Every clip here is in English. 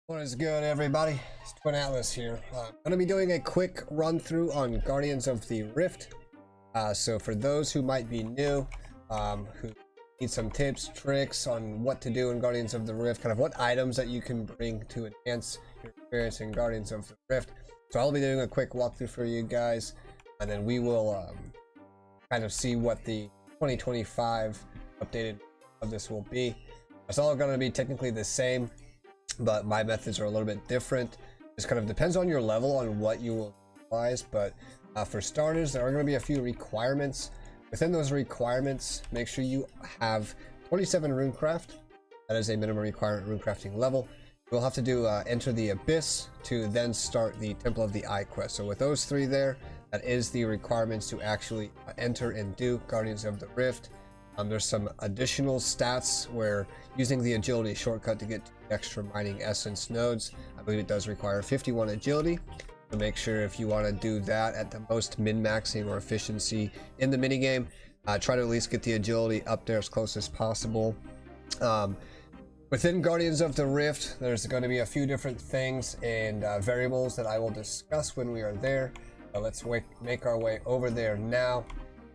What is good, everybody? It's Twin Atlas here. I'm going to be doing a quick run through on Guardians of the Rift. So for those who might be new, who need some tips, tricks on what to do in Guardians of the Rift, kind of what items that you can bring to enhance your experience in Guardians of the Rift. So I'll be doing a quick walkthrough for you guys, and then we will kind of see what the 2025 updated of this will be. It's all going to be technically the same, but my methods are a little bit different. Just kind of depends on your level on what you will utilize. But for starters, there are going to be a few requirements. Within those requirements, make sure you have 27 runecraft. That is a minimum requirement runecrafting level. You'll have to do enter the abyss to then start the Temple of the Eye quest. So with those three there, that is the requirements to actually enter and do Guardians of the Rift. There's some additional stats where using the agility shortcut to get extra mining essence nodes, I believe it does require 51 agility. So make sure if you want to do that at the most min-maxing or efficiency in the minigame, try to at least get the agility up there as close as possible. Within Guardians of the Rift, there's going to be a few different things and variables that I will discuss when we are there. Let's make our way over there now.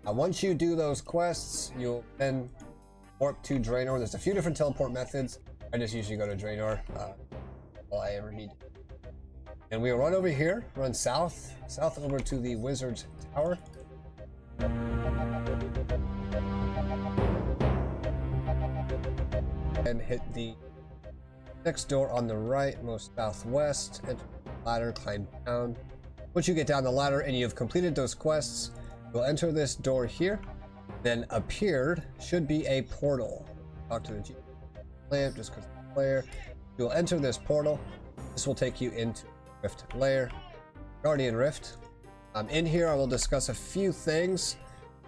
Once you do those quests, you'll then warp to Draenor. There's a few different teleport methods. I just usually go to Draenor all I ever need. And we'll run over here, run south over to the Wizard's Tower. And hit the next door on the right, most southwest. Enter the ladder, climb down. Once you get down the ladder and you've completed those quests, you'll enter this door here. Then appeared should be a portal. Talk to the G lamp just because of the player. You'll enter this portal. This will take you into Rift layer, Guardian Rift. In here I will discuss a few things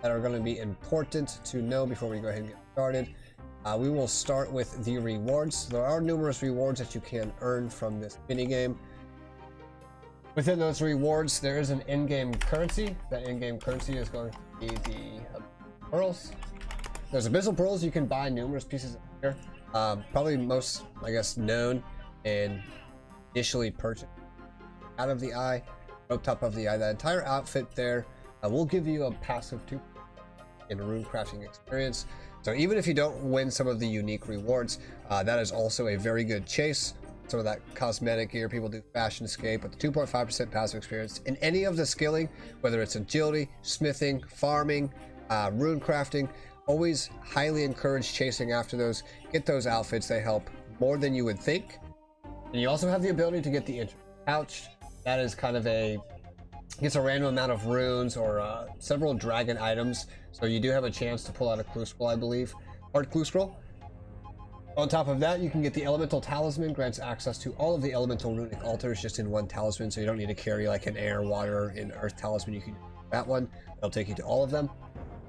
that are going to be important to know before we go ahead and get started. We will start with the rewards. There are numerous rewards that you can earn from this minigame. Within those rewards, there is an in-game currency. That in-game currency is going to be the pearls. There's abyssal pearls. You can buy numerous pieces here. Probably most, I guess, known and initially purchased out of the eye, up top of the eye. That entire outfit there will give you a passive 2 in a rune crafting experience. So even if you don't win some of the unique rewards, that is also a very good chase. Some of that cosmetic gear, people do fashion escape, but the 2.5% passive experience in any of the skilling, whether it's agility, smithing, farming, rune crafting, always highly encourage chasing after those. Get those outfits, they help more than you would think. And you also have the ability to get the pouch. That is kind of gets a random amount of runes or several dragon items. So you do have a chance to pull out a clue scroll, I believe. Hard clue scroll. On top of that, you can get the elemental talisman, grants access to all of the elemental runic altars just in one talisman, so you don't need to carry like an air, water, and earth talisman. You can use that one. That'll take you to all of them.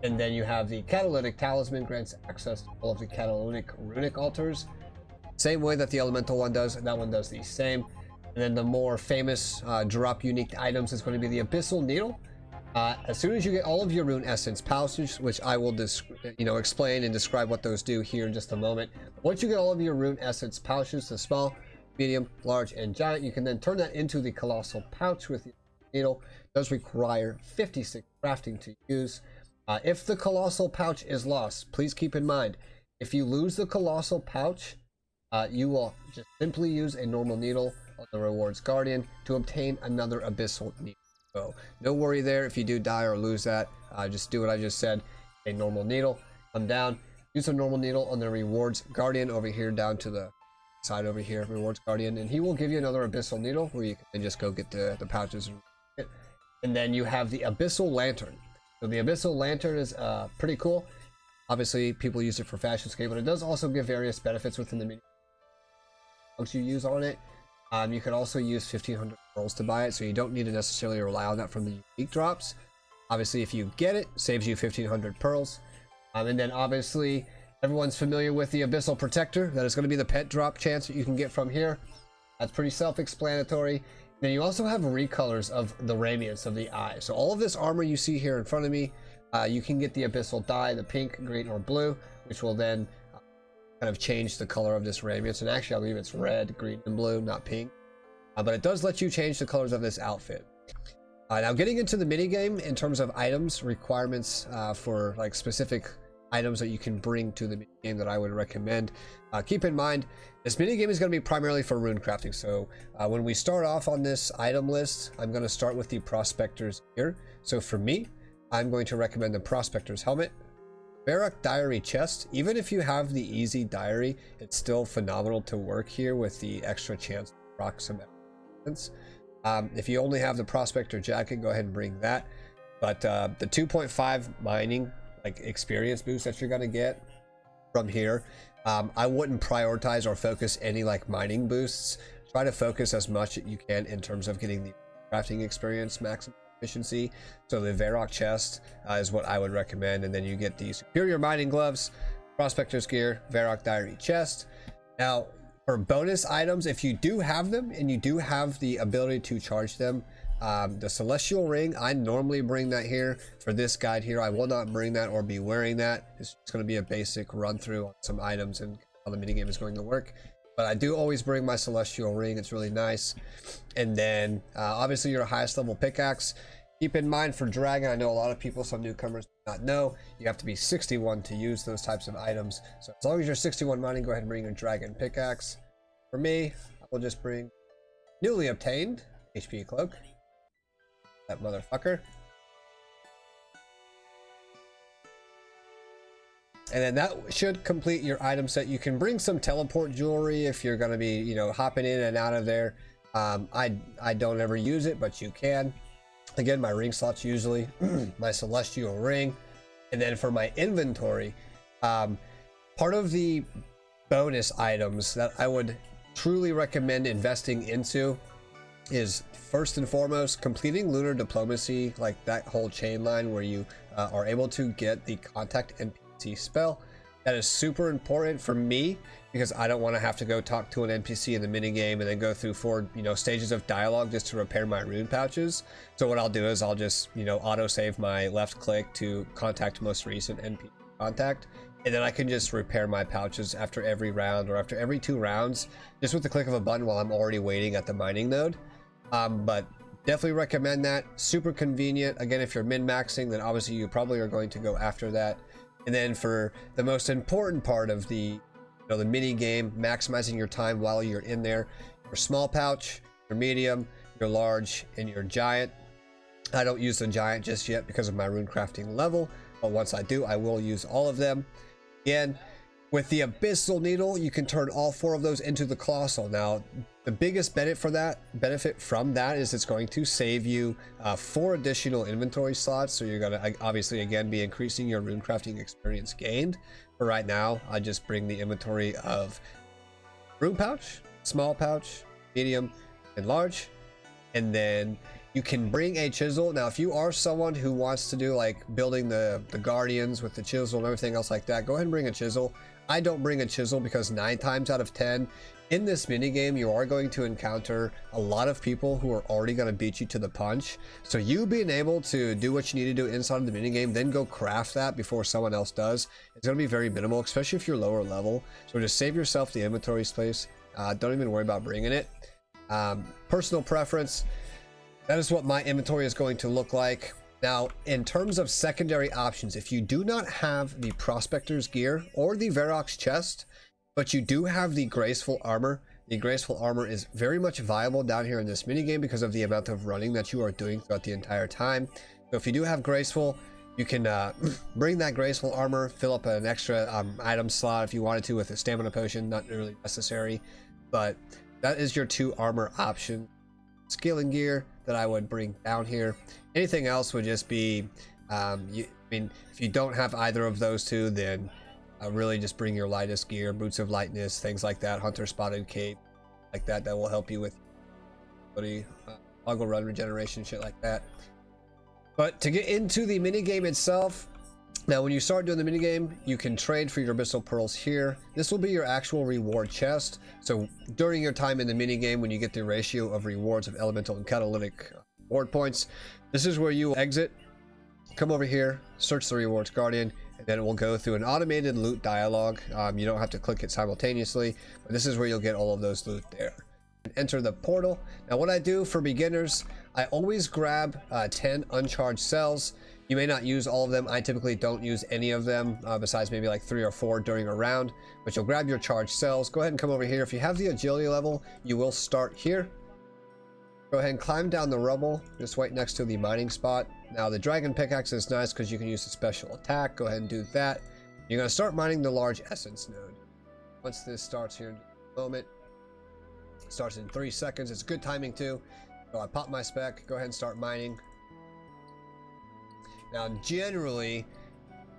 And then you have the catalytic talisman, grants access to all of the catalytic runic altars. Same way that the elemental one does, that one does the same. And then the more famous drop unique items is going to be the abyssal needle. As soon as you get all of your rune essence pouches, which I will explain and describe what those do here in just a moment. Once you get all of your rune essence pouches, the small, medium, large, and giant, you can then turn that into the colossal pouch with the needle. It does require 56 crafting to use. If the colossal pouch is lost, please keep in mind, if you lose the colossal pouch, you will just simply use a normal needle on the rewards guardian to obtain another abyssal needle. So no worry there if you do die or lose that. Just do what I just said. A normal needle, come down, use a normal needle on the rewards guardian over here down to the side over here, rewards guardian, and he will give you another abyssal needle where you can just go get the pouches. And then you have the abyssal lantern. So the abyssal lantern is pretty cool. Obviously people use it for fashion escape, but it does also give various benefits within the mini once you use on it. You can also use 1500 pearls to buy it, so you don't need to necessarily rely on that from the unique drops. Obviously, if you get it, saves you 1500 pearls. And then obviously, everyone's familiar with the Abyssal Protector. That is going to be the pet drop chance that you can get from here. That's pretty self-explanatory. Then you also have recolors of the radiance of the eye. So all of this armor you see here in front of me, you can get the Abyssal dye, the pink, green, or blue, which will then kind of change the color of this raiment. And actually, I believe it's red, green, and blue, not pink. But it does let you change the colors of this outfit. Now getting into the mini game in terms of items, requirements for like specific items that you can bring to the mini game that I would recommend. Keep in mind, this mini game is going to be primarily for rune crafting. So when we start off on this item list, I'm going to start with the prospector's gear. So for me, I'm going to recommend the prospector's helmet, Varrock diary chest. Even if you have the easy diary, it's still phenomenal to work here with the extra chance to rock some evidence. If you only have the prospector jacket, go ahead and bring that. But the 2.5 mining like experience boost that you're going to get from here, I wouldn't prioritize or focus any like mining boosts. Try to focus as much as you can in terms of getting the crafting experience maximum efficiency. So the Varrock chest is what I would recommend, and then you get the superior mining gloves, prospector's gear, Varrock diary chest. Now for bonus items, if you do have them and you do have the ability to charge them, the celestial ring, I normally bring that here. For this guide here, I will not bring that or be wearing that. It's just going to be a basic run through on some items and how the minigame is going to work. But I do always bring my celestial ring. It's really nice. And then obviously your highest level pickaxe. Keep in mind for dragon, I know a lot of people, some newcomers do not know, you have to be 61 to use those types of items. So as long as you're 61 mining, go ahead and bring your dragon pickaxe. For me, I will just bring newly obtained HP cloak. That motherfucker. And then that should complete your item set. You can bring some teleport jewelry if you're going to be, you know, hopping in and out of there. I don't ever use it, but you can. Again, my ring slots usually my celestial ring. And then for my inventory, part of the bonus items that I would truly recommend investing into is first and foremost completing lunar diplomacy, like that whole chain line where you are able to get the contact NPC spell. That is super important for me because I don't want to have to go talk to an NPC in the mini game and then go through 4 stages of dialogue just to repair my rune pouches. So what I'll do is I'll just auto save my left click to contact most recent NPC contact, and then I can just repair my pouches after every round or after every 2 rounds just with the click of a button while I'm already waiting at the mining node. But definitely recommend that. Super convenient. Again, if you're min-maxing, then obviously you probably are going to go after that. And then for the most important part of the the mini game, maximizing your time while you're in there, your small pouch, your medium, your large, and your giant. I don't use the giant just yet because of my rune crafting level, but once I do, I will use all of them. Again, with the abyssal needle, you can turn all 4 of those into the colossal. Now, the biggest benefit from that is it's going to save you 4 additional inventory slots. So you're going to obviously again be increasing your rune crafting experience gained. For right now, I just bring the inventory of rune pouch, small pouch, medium, and large, and then you can bring a chisel. Now, if you are someone who wants to do like building the guardians with the chisel and everything else like that, go ahead and bring a chisel. I don't bring a chisel because 9 times out of 10 in this mini game, you are going to encounter a lot of people who are already going to beat you to the punch. So you being able to do what you need to do inside of the mini game, then go craft that before someone else does, it's going to be very minimal, especially if you're lower level. So just save yourself the inventory space. Don't even worry about bringing it. Personal preference. That is what my inventory is going to look like. Now, in terms of secondary options, if you do not have the prospector's gear or the Varrock's chest, but you do have the graceful armor is very much viable down here in this minigame because of the amount of running that you are doing throughout the entire time. So if you do have graceful, you can bring that graceful armor, fill up an extra item slot if you wanted to with a stamina potion, not really necessary, but that is your 2 armor option. Scaling gear that I would bring down here. Anything else would just be, if you don't have either of those 2, then really just bring your lightest gear, boots of lightness, things like that, hunter spotted cape, like that will help you with toggle run regeneration, shit like that. But to get into the minigame itself, now when you start doing the minigame, you can trade for your abyssal pearls here. This will be your actual reward chest. So during your time in the minigame, when you get the ratio of rewards of elemental and catalytic reward points, this is where you exit, come over here, search the rewards guardian, and then it will go through an automated loot dialog. You don't have to click it simultaneously, but this is where you'll get all of those loot there. Enter the portal. Now what I do for beginners, I always grab 10 uncharged cells. You may not use all of them. I typically don't use any of them besides maybe like 3 or 4 during a round, but you'll grab your charged cells. Go ahead and come over here. If you have the agility level, you will start here. Go ahead and climb down the rubble just right next to the mining spot. Now the dragon pickaxe is nice because you can use a special attack. Go ahead and do that. You're going to start mining the large essence node. Once this starts here in a moment, starts in 3 seconds. It's good timing too. So I pop my spec, go ahead and start mining. Now generally,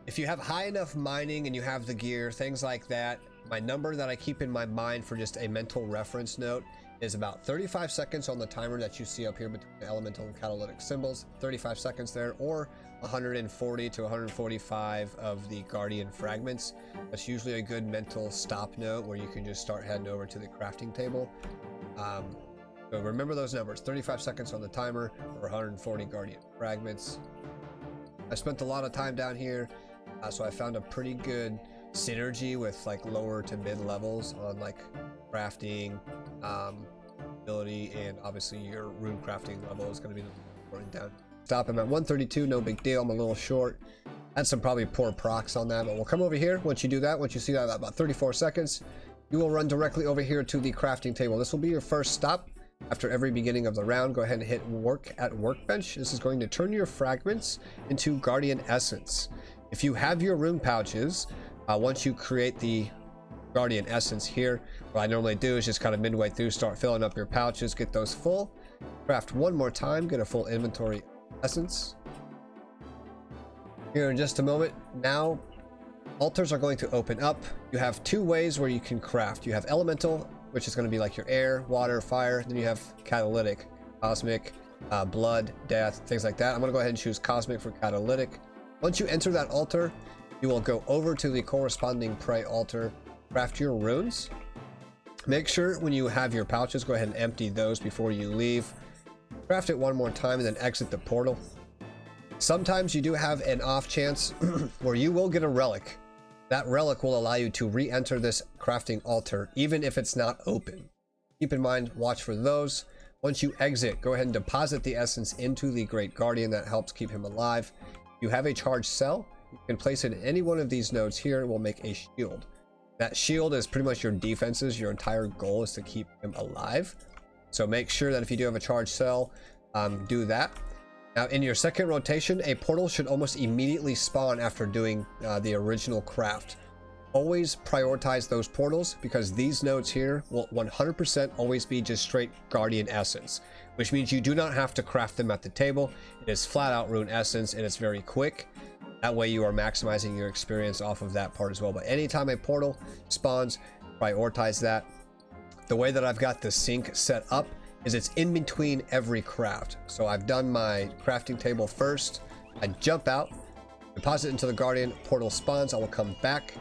if you have high enough mining and you have the gear, things like that, my number that I keep in my mind for just a mental reference note is about 35 seconds on the timer that you see up here between the elemental and catalytic symbols. 35 seconds there, or 140 to 145 of the guardian fragments. That's usually a good mental stop note where you can just start heading over to the crafting table. So remember those numbers: 35 seconds on the timer or 140 guardian fragments. I spent a lot of time down here, so I found a pretty good synergy with like lower to mid levels on like crafting, ability, and obviously your rune crafting level is going to be important down. Stop, I'm at 132, no big deal. I'm a little short. Had some probably poor procs on that, but we'll come over here. Once you do that, once you see that about 34 seconds, you will run directly over here to the crafting table. This will be your first stop. After every beginning of the round, go ahead and hit work at workbench. This is going to turn your fragments into guardian essence. If you have your rune pouches, once you create the guardian essence here, what I normally do is just kind of midway through start filling up your pouches, get those full, craft one more time, get a full inventory essence. Here in just a moment. Now altars are going to open up. You have 2 ways where you can craft. You have elemental, which is going to be like your air, water, fire. Then you have catalytic, cosmic, blood, death, things like that. I'm going to go ahead and choose cosmic for catalytic. Once you enter that altar, you will go over to the corresponding prey altar, craft your runes. Make sure when you have your pouches, go ahead and empty those before you leave. Craft it one more time and then exit the portal. Sometimes you do have an off chance where you will get a relic. That relic will allow you to re-enter this crafting altar, even if it's not open. Keep in mind, watch for those. Once you exit, go ahead and deposit the essence into the Great Guardian. That helps keep him alive. If you have a charged cell, you can place it in any one of these nodes here. It will make a shield. That shield is pretty much your defenses. Your entire goal is to keep him alive. So make sure that if you do have a charged cell, do that. Now in your second rotation, a portal should almost immediately spawn after doing the original craft. Always prioritize those portals because these nodes here will 100% always be just straight guardian essence, which means you do not have to craft them at the table. It is flat out rune essence and it's very quick. That way you are maximizing your experience off of that part as well. But anytime a portal spawns, prioritize that. The way that I've got the sync set up is it's in between every craft. So I've done my crafting table first. I jump out, deposit into the guardian, portal spawns. I will come back,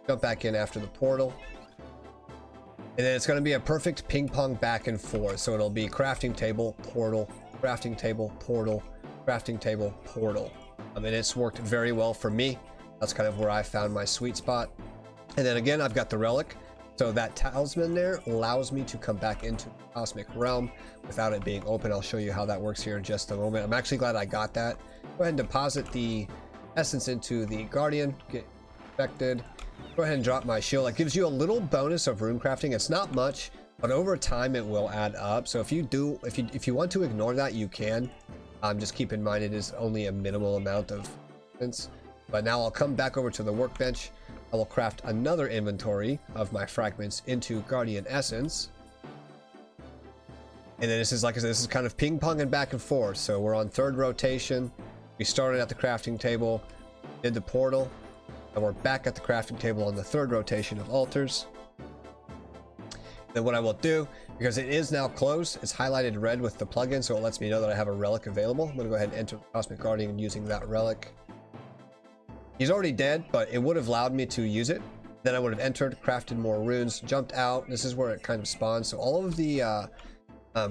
jump back in after the portal. And then it's going to be a perfect ping pong back and forth. So it'll be crafting table, portal, crafting table, portal, crafting table, portal. And it's worked very well for me. That's kind of where I found my sweet spot. And then again, I've got the relic. So that talisman there allows me to come back into the cosmic realm without it being open. I'll show you how that works here in just a moment. I'm actually glad I got that. Go ahead and deposit the essence into the guardian, get infected. Go ahead and drop my shield. That gives you a little bonus of rune crafting. It's not much, but over time it will add up. So if you want to ignore that, you can. Just keep in mind it is only a minimal amount of essence. But now I'll come back over to the workbench. I will craft another inventory of my fragments into Guardian Essence. And then this is like I said, this is kind of ping-ponging back and forth. So we're on 3rd rotation. We started at the crafting table, did the portal, and we're back at the crafting table on the 3rd rotation of altars. Then what I will do, because it is now closed, it's highlighted red with the plugin, so it lets me know that I have a relic available. I'm going to go ahead and enter the Cosmic Guardian using that relic. He's already dead, but it would have allowed me to use it. Then I would have entered, crafted more runes, jumped out. This is where it kind of spawns. So all of the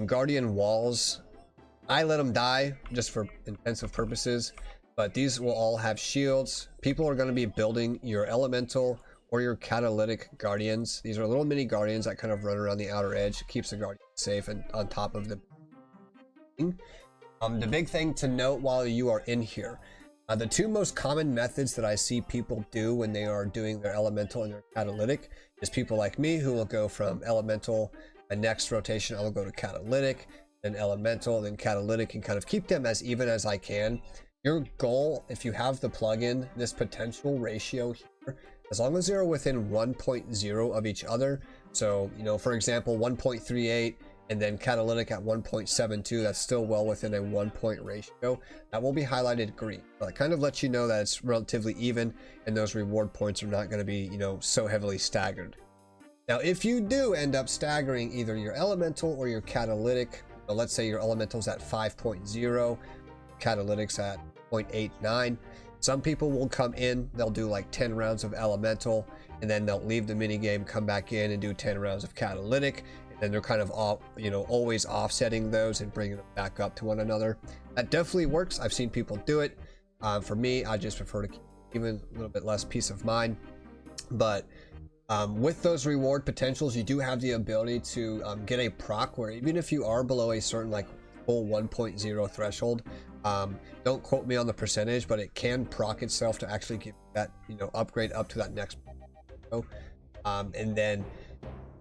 Guardian walls, I let them die just for intensive purposes. but these will all have shields. People are going to be building your elemental or your catalytic guardians. These are little mini guardians that kind of run around the outer edge, keeps the guardian safe and on top of the the big thing to note while you are in here, the two most common methods that I see people do when they are doing their elemental and their catalytic is people like me who will go from elemental, and next rotation I will go to catalytic, then elemental, then catalytic, and kind of keep them as even as I can. Your goal, if you have the plugin, this potential ratio here, as long as they're within 1.0 of each other, so for example 1.38 and then catalytic at 1.72, that's still well within a 1-point ratio, that will be highlighted green. But it kind of lets you know that it's relatively even and those reward points are not going to be so heavily staggered. Now if you do end up staggering either your elemental or your catalytic, let's say your elemental's at 5.0, catalytics at 0.89, some people will come in, they'll do like 10 rounds of elemental, and then they'll leave the mini game, come back in and do 10 rounds of catalytic, and then they're kind of always offsetting those and bringing them back up to one another. That definitely works. I've seen people do it. For me, I just prefer to keep even a little bit less peace of mind. But with those reward potentials, you do have the ability to get a proc where even if you are below a certain like full 1.0 threshold, don't quote me on the percentage, but it can proc itself to actually give that upgrade up to that next and then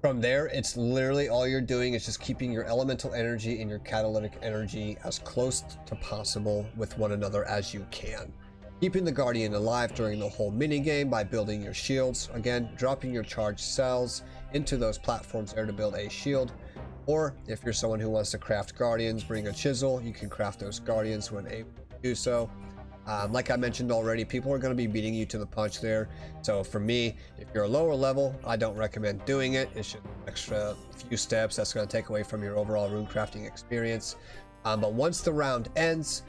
from there it's literally all you're doing is just keeping your elemental energy and your catalytic energy as close to possible with one another as you can, keeping the guardian alive during the whole mini game by building your shields, again dropping your charged cells into those platforms there to build a shield. Or if you're someone who wants to craft guardians, bring a chisel, you can craft those guardians when able to do so. Like I mentioned already, people are going to be beating you to the punch there. So for me, if you're a lower level, I don't recommend doing it. It's just an extra few steps that's going to take away from your overall rune crafting experience. But once the round ends,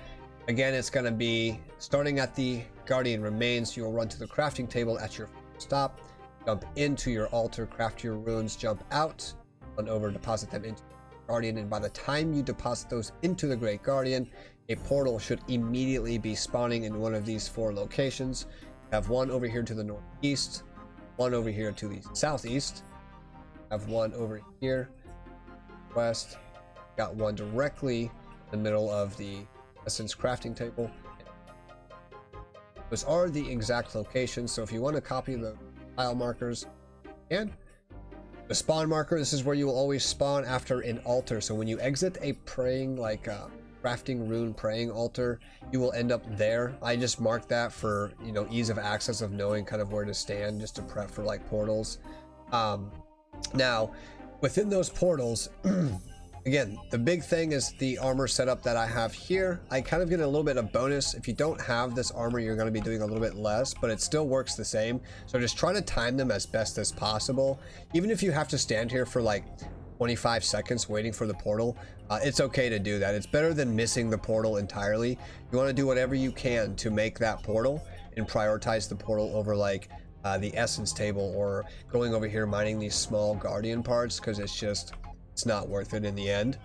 again, it's going to be starting at the guardian remains. You'll run to the crafting table at your stop, jump into your altar, craft your runes, jump out, run over, deposit them into the guardian, and by the time you deposit those into the great guardian, a portal should immediately be spawning in one of these 4 locations. You have one over here to the northeast, one over here to the southeast, have one over here west, got one directly in the middle of the essence crafting table. Those are the exact locations, so if you want to copy the tile markers, you can. The spawn marker, this is where you will always spawn after an altar, so when you exit a praying crafting rune praying altar, you will end up there. I just marked that for ease of access of knowing kind of where to stand, just to prep for like portals. Now within those portals again, the big thing is the armor setup that I have here. I kind of get a little bit of bonus. If you don't have this armor, you're going to be doing a little bit less, but it still works the same. So just try to time them as best as possible. Even if you have to stand here for like 25 seconds waiting for the portal, it's okay to do that. It's better than missing the portal entirely. You want to do whatever you can to make that portal and prioritize the portal over like the essence table or going over here mining these small guardian parts, because it's not worth it in the end.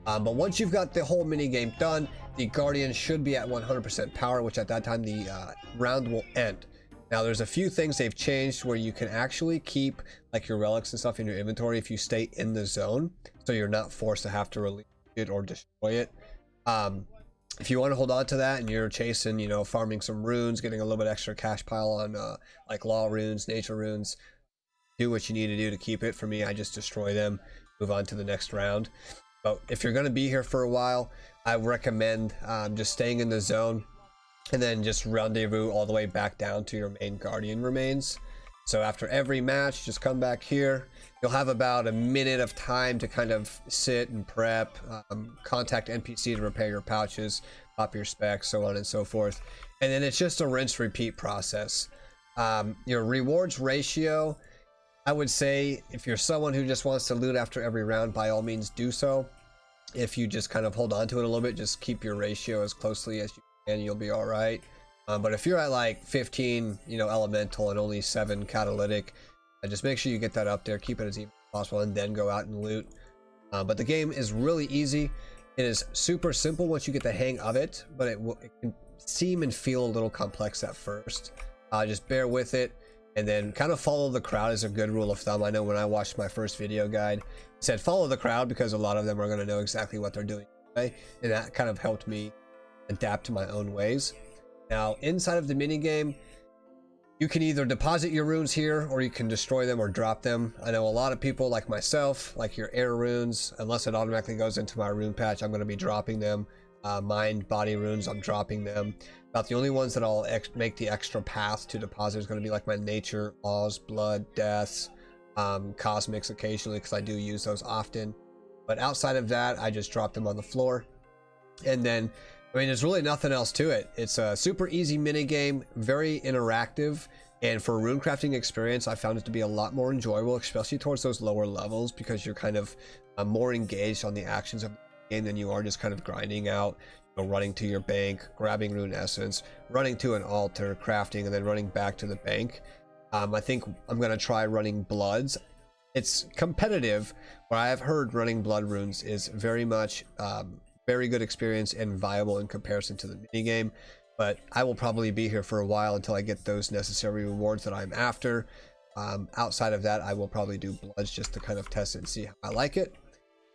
But once you've got the whole mini game done, the guardian should be at 100% power, which at that time the round will end. Now there's a few things they've changed where you can actually keep like your relics and stuff in your inventory if you stay in the zone, so you're not forced to have to release it or destroy it. If you want to hold on to that and you're chasing, farming some runes, getting a little bit extra cash pile on like law runes, nature runes, do what you need to do to keep it. For me, I just destroy them, move on to the next round. But if you're going to be here for a while, I recommend just staying in the zone and then just rendezvous all the way back down to your main guardian remains. So after every match, just come back here. You'll have about a minute of time to kind of sit and prep, contact NPC to repair your pouches, pop your specs, so on and so forth. And then it's just a rinse repeat process. Your rewards ratio, I would say if you're someone who just wants to loot after every round, by all means do so. If you just kind of hold on to it a little bit, just keep your ratio as closely as you can, you'll be all right. But if you're at like 15 elemental and only 7 catalytic, just make sure you get that up there, keep it as even as possible, and then go out and loot. But the game is really easy. It is super simple once you get the hang of it, but it seem and feel a little complex at first. Just bear with it, and then kind of follow the crowd is a good rule of thumb. I know when I watched my first video guide, it said follow the crowd because a lot of them are going to know exactly what they're doing, and that kind of helped me adapt to my own ways. Now, inside of the minigame, you can either deposit your runes here, or you can destroy them or drop them. I know a lot of people like myself, like your air runes, unless it automatically goes into my rune patch, I'm going to be dropping them. Mind, body runes, I'm dropping them. About the only ones that I'll make the extra path to deposit is going to be like my nature, laws, blood, deaths, cosmics occasionally, because I do use those often. But outside of that, I just drop them on the floor. And then, I mean, there's really nothing else to it. It's a super easy mini game, very interactive, and for a rune crafting experience, I found it to be a lot more enjoyable, especially towards those lower levels, because you're kind of more engaged on the actions of the game than you are just kind of grinding out, you know, running to your bank, grabbing rune essence, running to an altar, crafting, and then running back to the bank. I think I'm going to try running bloods. It's competitive, but I have heard running blood runes is very much very good experience and viable in comparison to the minigame. But I will probably be here for a while until I get those necessary rewards that I'm after. Outside of that, I will probably do bloods just to kind of test it and see how I like it.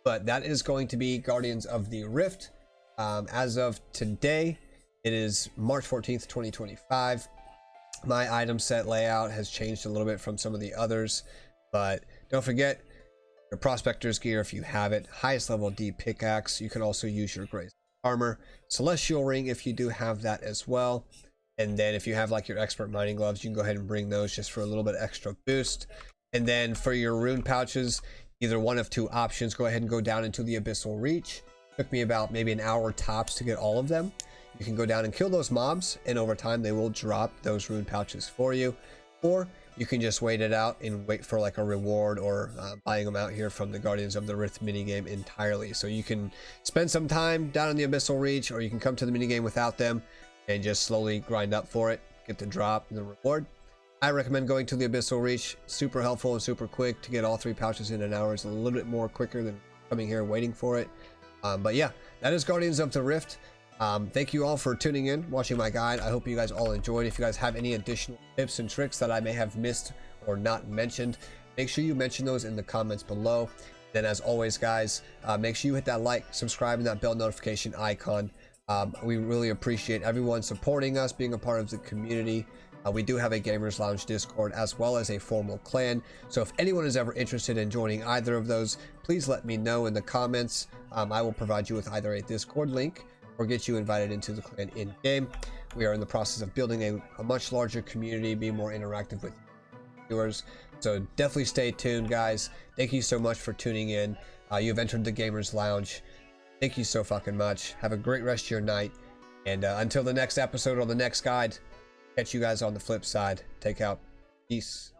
But that is going to be Guardians of the Rift. As of today, it is March 14th, 2025. My item set layout has changed a little bit from some of the others, but don't forget your prospector's gear if you have it, highest level D pickaxe. You can also use your gray armor, celestial ring if you do have that as well. And then if you have like your expert mining gloves, you can go ahead and bring those just for a little bit extra boost. And then for your rune pouches, either one of two options, go ahead and go down into the abyssal reach. Took me about maybe an hour tops to get all of them. You can go down and kill those mobs, and over time they will drop those rune pouches for you. Or you can just wait it out and wait for like a reward, or buying them out here from the Guardians of the Rift minigame entirely. So you can spend some time down in the abyssal reach, or you can come to the minigame without them and just slowly grind up for it, get the drop and the reward. I recommend going to the abyssal reach. Super helpful and super quick. To get all 3 pouches in an hour is a little bit more quicker than coming here and waiting for it. But yeah, that is Guardians of the Rift. Thank you all for tuning in, watching my guide. I hope you guys all enjoyed. If you guys have any additional tips and tricks that I may have missed or not mentioned, make sure you mention those in the comments below. Then as always, guys, make sure you hit that like, subscribe, and that bell notification icon. We really appreciate everyone supporting us, being a part of the community. We do have a Gamers Lounge Discord as well as a formal clan. So if anyone is ever interested in joining either of those, please let me know in the comments. I will provide you with either a Discord link or get you invited into the clan in game. We are in the process of building a much larger community, be more interactive with viewers. So definitely stay tuned, guys. Thank you so much for tuning in. You've entered the Gamers Lounge. Thank you so fucking much. Have a great rest of your night. And until the next episode or the next guide, catch you guys on the flip side. Take out. Peace.